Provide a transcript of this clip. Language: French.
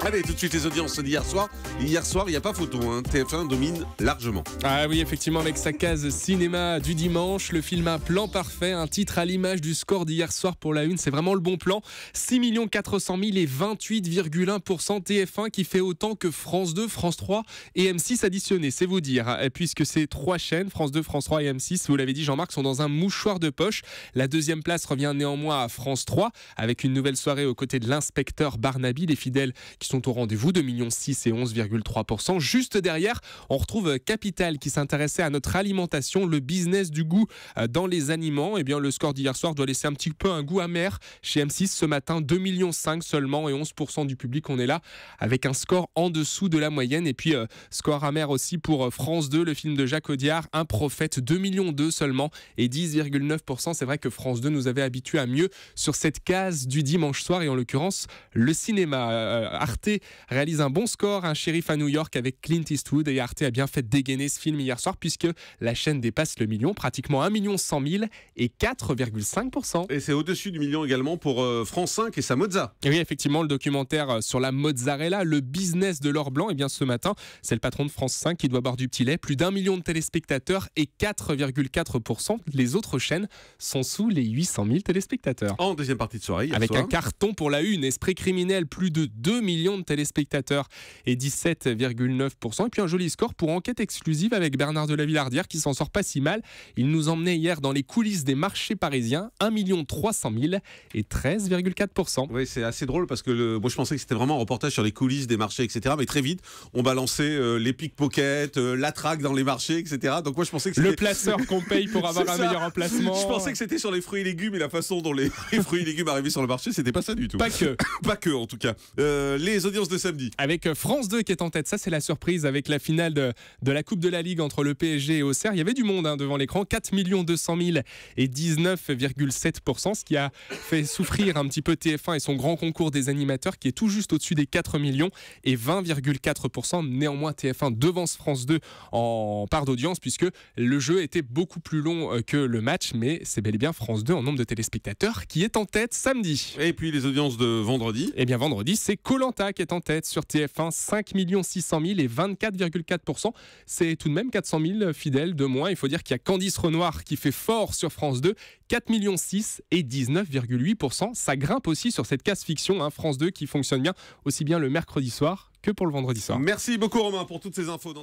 Allez, tout de suite les audiences d'hier soir. Hier soir, il n'y a pas photo, hein. TF1 domine largement. Ah oui, effectivement, avec sa case cinéma du dimanche, le film Un plan parfait, un titre à l'image du score d'hier soir pour la une, c'est vraiment le bon plan. 6 400 000 et 28,1% TF1 qui fait autant que France 2, France 3 et M6 additionnés, c'est vous dire. Puisque ces trois chaînes, France 2, France 3 et M6, vous l'avez dit Jean-Marc, sont dans un mouchoir de poche. La deuxième place revient néanmoins à France 3 avec une nouvelle soirée aux côtés de l'inspecteur Barnaby, les fidèles qui sont au rendez-vous, 2,6 millions et 11,3%. Juste derrière, on retrouve Capital qui s'intéressait à notre alimentation, le business du goût dans les aliments. Eh bien, le score d'hier soir doit laisser un petit peu un goût amer chez M6 ce matin, 2,5 millions seulement et 11% du public. On est là avec un score en dessous de la moyenne. Et puis, score amer aussi pour France 2, le film de Jacques Audiard, Un prophète, 2,2 millions seulement et 10,9%. C'est vrai que France 2 nous avait habitués à mieux sur cette case du dimanche soir et en l'occurrence, le cinéma. Arte réalise un bon score, un shérif à New York avec Clint Eastwood, et Arte a bien fait dégainer ce film hier soir puisque la chaîne dépasse le million, pratiquement 1,1 million et 4,5%. Et c'est au-dessus du million également pour France 5 et sa mozza. Et oui, effectivement, le documentaire sur la mozzarella, le business de l'or blanc, et bien ce matin, c'est le patron de France 5 qui doit boire du petit lait, plus d'1 million de téléspectateurs et 4,4%. Les autres chaînes sont sous les 800 000 téléspectateurs. En deuxième partie de soirée, avec un carton pour la une, Esprit criminel, plus de 2 millions de téléspectateurs et 17,9%. Et puis un joli score pour Enquête exclusive avec Bernard de la Villardière qui s'en sort pas si mal. Il nous emmenait hier dans les coulisses des marchés parisiens, 1 300 000 et 13,4%. Oui, c'est assez drôle parce que moi je pensais que c'était vraiment un reportage sur les coulisses des marchés, etc. Mais très vite, on balançait les pickpockets, la traque dans les marchés, etc. Donc moi je pensais que c'était... Le placeur qu'on paye pour avoir un meilleur emplacement. Je pensais que c'était sur les fruits et légumes et la façon dont les fruits et légumes arrivaient sur le marché, c'était pas ça du tout. Pas que. Pas que en tout cas. Les audiences de samedi. Avec France 2 qui est en tête, ça c'est la surprise avec la finale de la Coupe de la Ligue entre le PSG et Auxerre. Il y avait du monde devant l'écran, 4 200 000 et 19,7%, ce qui a fait souffrir un petit peu TF1 et son grand concours des animateurs qui est tout juste au-dessus des 4 millions et 20,4%. Néanmoins, TF1 devance France 2 en part d'audience puisque le jeu était beaucoup plus long que le match, mais c'est bel et bien France 2 en nombre de téléspectateurs qui est en tête samedi. Et puis les audiences de vendredi. Eh bien vendredi, c'est Koh-Lanta qui est en tête sur TF1, 5 600 000 et 24,4%. C'est tout de même 400 000 fidèles de moins. Il faut dire qu'il y a Candice Renoir qui fait fort sur France 2, 4,6 millions et 19,8%. Ça grimpe aussi sur cette case fiction, France 2 qui fonctionne bien aussi bien le mercredi soir que pour le vendredi soir. Merci beaucoup Romain pour toutes ces infos.